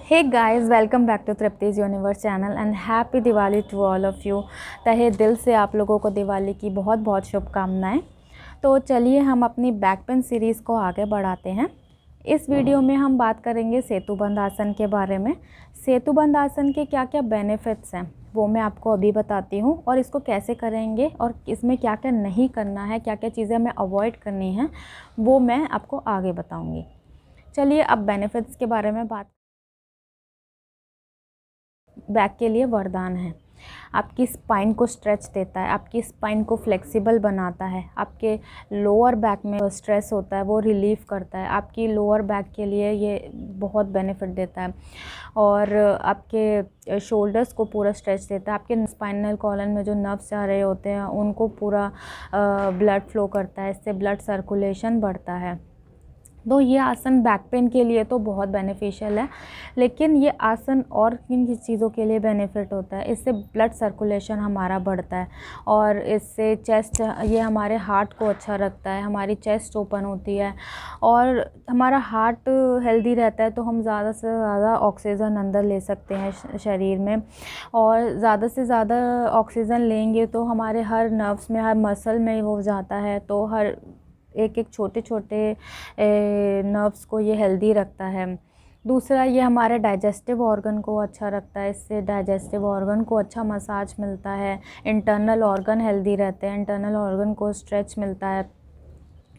Hey guys, welcome back to Tripti's universe channel and happy Diwali to all of you. तहे दिल से आप लोगों को दिवाली की बहुत बहुत शुभकामनाएं। तो चलिए हम अपनी बैक पेन सीरीज़ को आगे बढ़ाते हैं। इस वीडियो में हम बात करेंगे सेतुबंध आसन के बारे में। सेतुबंध आसन के क्या क्या बेनिफिट्स हैं वो मैं आपको अभी बताती हूँ, और इसको कैसे करेंगे और इसमें क्या क्या नहीं करना है, क्या क्या चीज़ें हमें अवॉइड करनी है वो मैं आपको आगे बताऊँगी। चलिए अब बेनिफिट्स के बारे में बात। बैक के लिए वरदान है। आपकी स्पाइन को स्ट्रेच देता है, आपकी स्पाइन को फ्लेक्सिबल बनाता है, आपके लोअर बैक में स्ट्रेस होता है वो रिलीफ करता है, आपकी लोअर बैक के लिए ये बहुत बेनिफिट देता है। और आपके शोल्डर्स को पूरा स्ट्रेच देता है। आपके स्पाइनल कॉलन में जो नर्व्स जा रहे होते हैं उनको पूरा ब्लड फ्लो करता है, इससे ब्लड सर्कुलेशन बढ़ता है। तो ये आसन बैक पेन के लिए तो बहुत बेनिफिशियल है, लेकिन ये आसन और किन चीज़ों के लिए बेनिफिट होता है, इससे ब्लड सर्कुलेशन हमारा बढ़ता है और इससे चेस्ट, ये हमारे हार्ट को अच्छा रखता है, हमारी चेस्ट ओपन होती है और हमारा हार्ट हेल्दी रहता है। तो हम ज़्यादा से ज़्यादा ऑक्सीजन अंदर ले सकते हैं शरीर में, और ज़्यादा से ज़्यादा ऑक्सीजन लेंगे तो हमारे हर नर्व्स में, हर मसल में वो जाता है, तो हर एक एक छोटे छोटे नर्व्स को ये हेल्दी रखता है। दूसरा, ये हमारे डाइजेस्टिव ऑर्गन को अच्छा रखता है, इससे डाइजेस्टिव ऑर्गन को अच्छा मसाज मिलता है। इंटरनल ऑर्गन हेल्दी रहते हैं, इंटरनल ऑर्गन को स्ट्रेच मिलता है,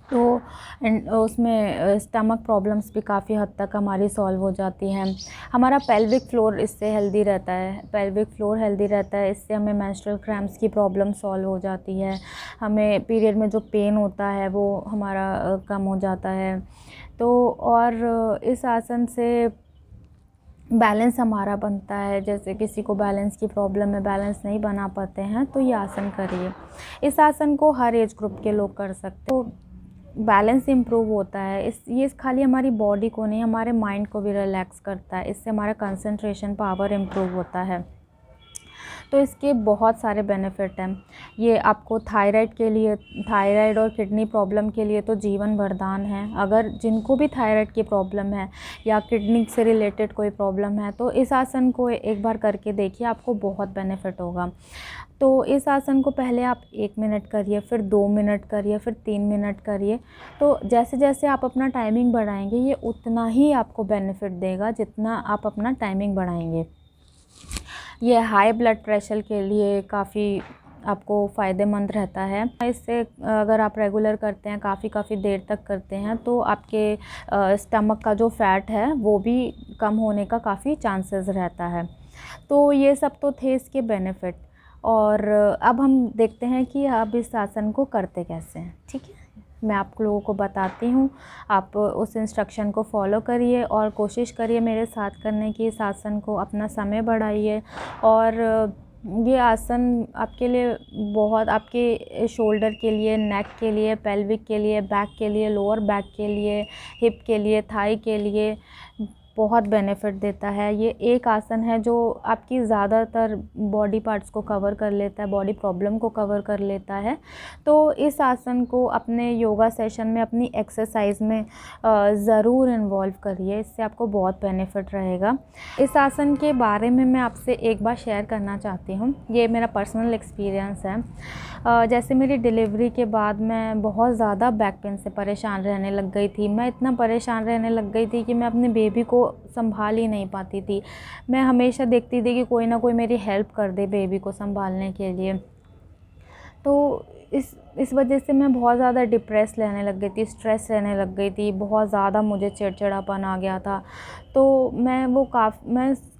तो उसमें स्टमक प्रॉब्लम्स भी काफ़ी हद तक हमारी सॉल्व हो जाती हैं। हमारा पेल्विक फ्लोर इससे हेल्दी रहता है, पेल्विक फ्लोर हेल्दी रहता है, इससे हमें मेंस्ट्रुअल क्रैम्प्स की प्रॉब्लम सॉल्व हो जाती है। हमें पीरियड में जो पेन होता है वो हमारा कम हो जाता है। तो और इस आसन से बैलेंस हमारा बनता है। जैसे किसी को बैलेंस की प्रॉब्लम है, बैलेंस नहीं बना पाते हैं, तो ये आसन करिए। इस आसन को हर एज ग्रुप के लोग कर सकते हैं। तो बैलेंस इम्प्रूव होता है। ये खाली हमारी बॉडी को नहीं, हमारे माइंड को भी रिलैक्स करता है, इससे हमारा कंसंट्रेशन पावर इम्प्रूव होता है। तो इसके बहुत सारे बेनिफिट हैं। ये आपको थायराइड के लिए, थायराइड और किडनी प्रॉब्लम के लिए तो जीवन वरदान है। अगर जिनको भी थायराइड की प्रॉब्लम है या किडनी से रिलेटेड कोई प्रॉब्लम है तो इस आसन को एक बार करके देखिए, आपको बहुत बेनिफिट होगा। तो इस आसन को पहले आप 1 मिनट करिए, फिर 2 मिनट करिए, फिर 3 मिनट करिए। तो जैसे जैसे आप अपना टाइमिंग बढ़ाएंगे ये उतना ही आपको बेनिफिट देगा जितना आप अपना टाइमिंग बढ़ाएंगे। ये हाई ब्लड प्रेशर के लिए काफ़ी आपको फ़ायदेमंद रहता है। इससे अगर आप रेगुलर करते हैं, काफ़ी देर तक करते हैं, तो आपके स्टमक का जो फ़ैट है वो भी कम होने का काफ़ी चांसेस रहता है। तो ये सब तो थे इसके बेनिफिट। और अब हम देखते हैं कि आप इस आसन को करते कैसे हैं। ठीक है, मैं आप लोगों को बताती हूँ। आप उस इंस्ट्रक्शन को फॉलो करिए और कोशिश करिए मेरे साथ करने की। इस आसन को अपना समय बढ़ाइए। और ये आसन आपके लिए बहुत, आपके शोल्डर के लिए, नेक के लिए, पेल्विक के लिए, बैक के लिए, लोअर बैक के लिए, हिप के लिए, थाई के लिए बहुत बेनिफिट देता है। ये एक आसन है जो आपकी ज़्यादातर बॉडी पार्ट्स को कवर कर लेता है, बॉडी प्रॉब्लम को कवर कर लेता है। तो इस आसन को अपने योगा सेशन में, अपनी एक्सरसाइज में ज़रूर इन्वॉल्व करिए, इससे आपको बहुत बेनिफिट रहेगा। इस आसन के बारे में मैं आपसे एक बार शेयर करना चाहती हूँ। ये मेरा पर्सनल एक्सपीरियंस है। जैसे मेरी डिलीवरी के बाद मैं बहुत ज़्यादा बैक पेन से परेशान रहने लग गई थी। मैं इतना परेशान रहने लग गई थी कि मैं अपने बेबी को संभाल ही नहीं पाती थी। मैं हमेशा देखती थी कि कोई ना कोई मेरी हेल्प कर दे बेबी को संभालने के लिए। तो इस वजह से मैं बहुत ज़्यादा डिप्रेस रहने लग गई थी, स्ट्रेस रहने लग गई थी, बहुत ज़्यादा मुझे चिड़चिड़ापन आ गया था। तो मैं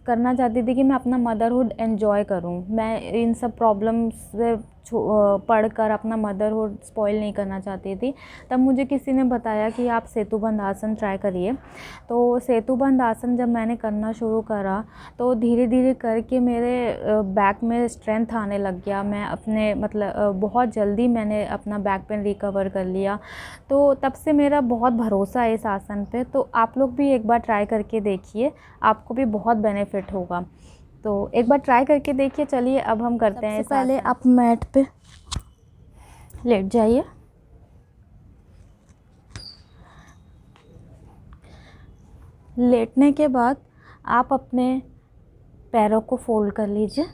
करना चाहती थी कि मैं अपना मदरहुड एन्जॉय करूं। मैं इन सब प्रॉब्लम्स से पढ़कर अपना मदरहुड स्पॉइल नहीं करना चाहती थी। तब मुझे किसी ने बताया कि आप सेतुबंध आसन ट्राई करिए। तो सेतुबंध आसन जब मैंने करना शुरू करा तो धीरे धीरे करके मेरे बैक में स्ट्रेंथ आने लग गया। मैं अपने बहुत जल्दी मैंने अपना बैक पेन रिकवर कर लिया। तो तब से मेरा बहुत भरोसा है इस आसन पे। तो आप लोग भी एक बार ट्राई करके देखिए, आपको भी बहुत बेनिफिट होगा। तो एक बार ट्राई करके देखिए। चलिए अब हम करते हैं। सबसे पहले आप मैट पे लेट जाइए। लेटने के बाद आप अपने पैरों को फोल्ड कर लीजिए।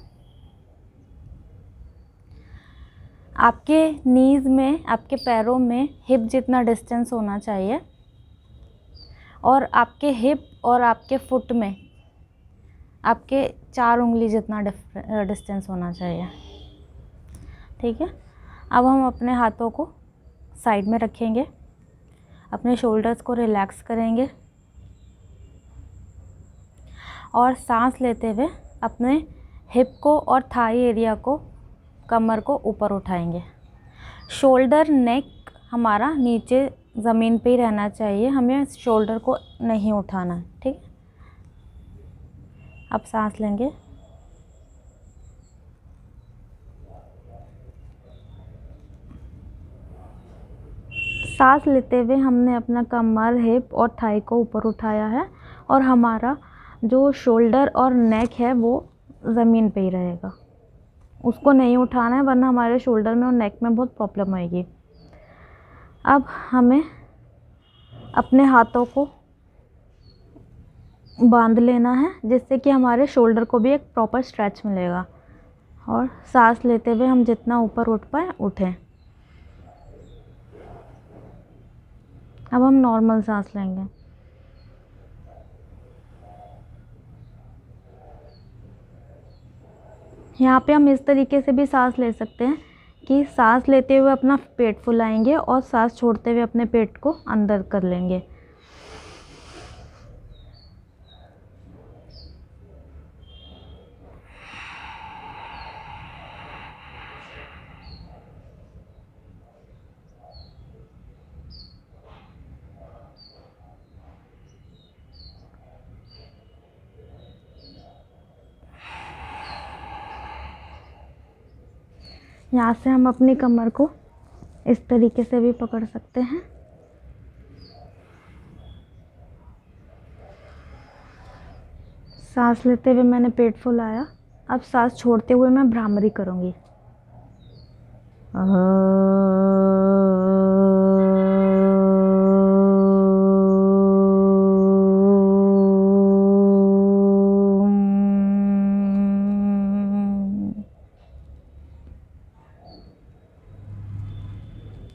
आपके नीज़ में, आपके पैरों में हिप जितना डिस्टेंस होना चाहिए और आपके हिप और आपके फुट में आपके 4 उंगली जितना डिस्टेंस होना चाहिए। ठीक है। अब हम अपने हाथों को साइड में रखेंगे, अपने शोल्डर्स को रिलैक्स करेंगे और सांस लेते हुए अपने हिप को और थाई एरिया को, कमर को ऊपर उठाएंगे। शोल्डर, नेक हमारा नीचे ज़मीन पे ही रहना चाहिए, हमें शोल्डर को नहीं उठाना है। ठीक है। अब सांस लेंगे। सांस लेते हुए हमने अपना कमर, हिप और थाई को ऊपर उठाया है और हमारा जो शोल्डर और नेक है वो ज़मीन पे ही रहेगा, उसको नहीं उठाना है, वरना हमारे शोल्डर में और नेक में बहुत प्रॉब्लम आएगी। अब हमें अपने हाथों को बांध लेना है, जिससे कि हमारे शोल्डर को भी एक प्रॉपर स्ट्रेच मिलेगा और सांस लेते हुए हम जितना ऊपर उठ पाए उठें। अब हम नॉर्मल सांस लेंगे। यहाँ पे हम इस तरीके से भी सांस ले सकते हैं कि सांस लेते हुए अपना पेट फुलाएंगे और सांस छोड़ते हुए अपने पेट को अंदर कर लेंगे। यहाँ से हम अपनी कमर को इस तरीके से भी पकड़ सकते हैं। सांस लेते हुए मैंने पेट फुलाया, अब सांस छोड़ते हुए मैं भ्रामरी करूँगी।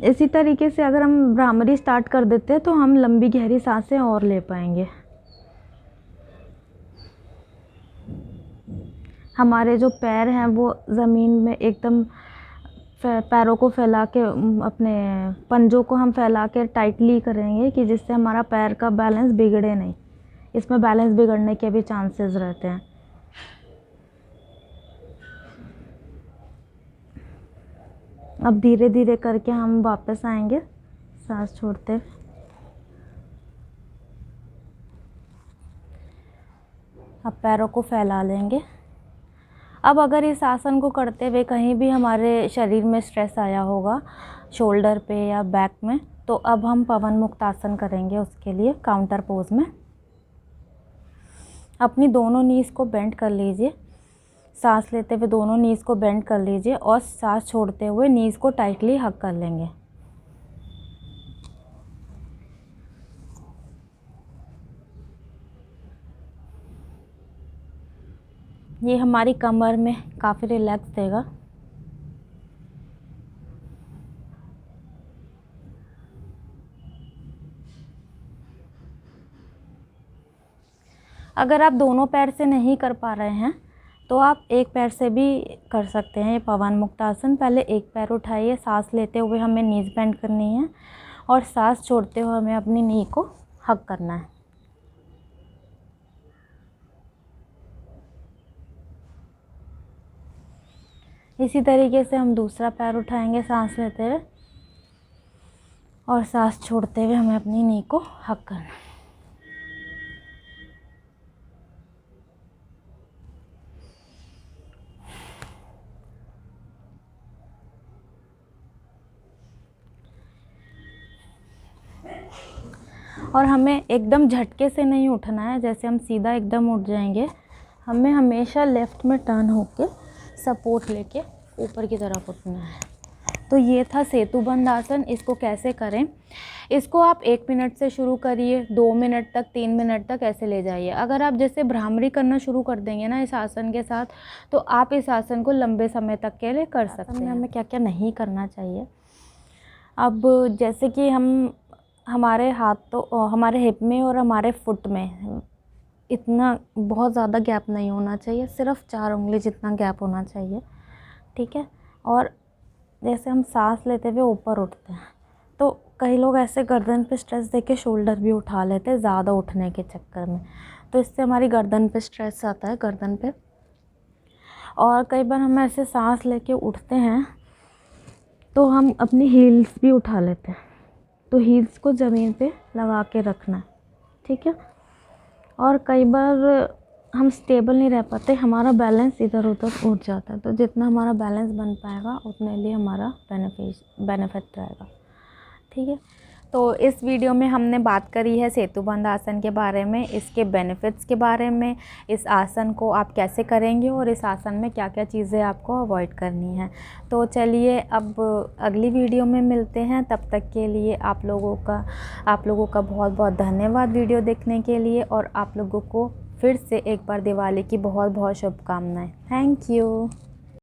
इसी तरीके से अगर हम भ्रामरी स्टार्ट कर देते हैं तो हम लंबी गहरी सांसें और ले पाएंगे। हमारे जो पैर हैं वो ज़मीन में एकदम पैरों को फैला के, अपने पंजों को हम फैला के टाइटली करेंगे कि जिससे हमारा पैर का बैलेंस बिगड़े नहीं। इसमें बैलेंस बिगड़ने के भी चांसेस रहते हैं। अब धीरे धीरे करके हम वापस आएंगे सांस छोड़ते हुए। अब पैरों को फैला लेंगे। अब अगर इस आसन को करते हुए कहीं भी हमारे शरीर में स्ट्रेस आया होगा, शोल्डर पे या बैक में, तो अब हम पवन मुक्त आसन करेंगे। उसके लिए काउंटर पोज में अपनी दोनों नीज़ को बेंड कर लीजिए। सांस लेते हुए दोनों नीज़ को बेंड कर लीजिए और सांस छोड़ते हुए नीज़ को टाइटली हग कर लेंगे। ये हमारी कमर में काफ़ी रिलैक्स देगा। अगर आप दोनों पैर से नहीं कर पा रहे हैं तो आप एक पैर से भी कर सकते हैं ये पवन मुक्त आसन। पहले एक पैर उठाइए, सांस लेते हुए हमें नीज़ बेंड करनी है और सांस छोड़ते हुए हमें अपनी नी को हग करना है। इसी तरीके से हम दूसरा पैर उठाएंगे सांस लेते हुए और सांस छोड़ते हुए हमें अपनी नी को हग करना है। और हमें एकदम झटके से नहीं उठना है, जैसे हम सीधा एकदम उठ जाएंगे। हमें हमेशा लेफ़्ट में टर्न होके सपोर्ट लेके ऊपर की तरफ उठना है। तो ये था सेतुबंध आसन। इसको कैसे करें, इसको आप 1 मिनट से शुरू करिए, 2 मिनट तक, 3 मिनट तक ऐसे ले जाइए। अगर आप जैसे भ्रामरी करना शुरू कर देंगे ना इस आसन के साथ, तो आप इस आसन को लंबे समय तक के लिए कर सकते हैं। हमें क्या क्या नहीं करना चाहिए। अब जैसे कि हमारे हाथ तो हमारे हिप में और हमारे फुट में इतना बहुत ज़्यादा गैप नहीं होना चाहिए, सिर्फ 4 उंगली जितना गैप होना चाहिए, ठीक है। और जैसे हम सांस लेते हुए ऊपर उठते हैं, तो कई लोग ऐसे गर्दन पे स्ट्रेस देके शोल्डर भी उठा लेते हैं ज़्यादा उठने के चक्कर में, तो इससे हमारी गर्दन पे स्ट्रेस आता है, गर्दन पे। और कई बार हम ऐसे सांस लेके उठते हैं तो हम अपनी हील्स भी उठा लेते हैं, तो हील्स को ज़मीन पे लगा के रखना है, ठीक है। और कई बार हम स्टेबल नहीं रह पाते, हमारा बैलेंस इधर उधर उठ जाता है, तो जितना हमारा बैलेंस बन पाएगा उतने लिए हमारा बेनिफिट रहेगा, ठीक है। तो इस वीडियो में हमने बात करी है सेतुबंध आसन के बारे में, इसके बेनिफिट्स के बारे में, इस आसन को आप कैसे करेंगे और इस आसन में क्या क्या चीज़ें आपको अवॉइड करनी है। तो चलिए अब अगली वीडियो में मिलते हैं, तब तक के लिए आप लोगों का बहुत बहुत धन्यवाद वीडियो देखने के लिए, और आप लोगों को फिर से एक बार दिवाली की बहुत बहुत शुभकामनाएं। Thank you.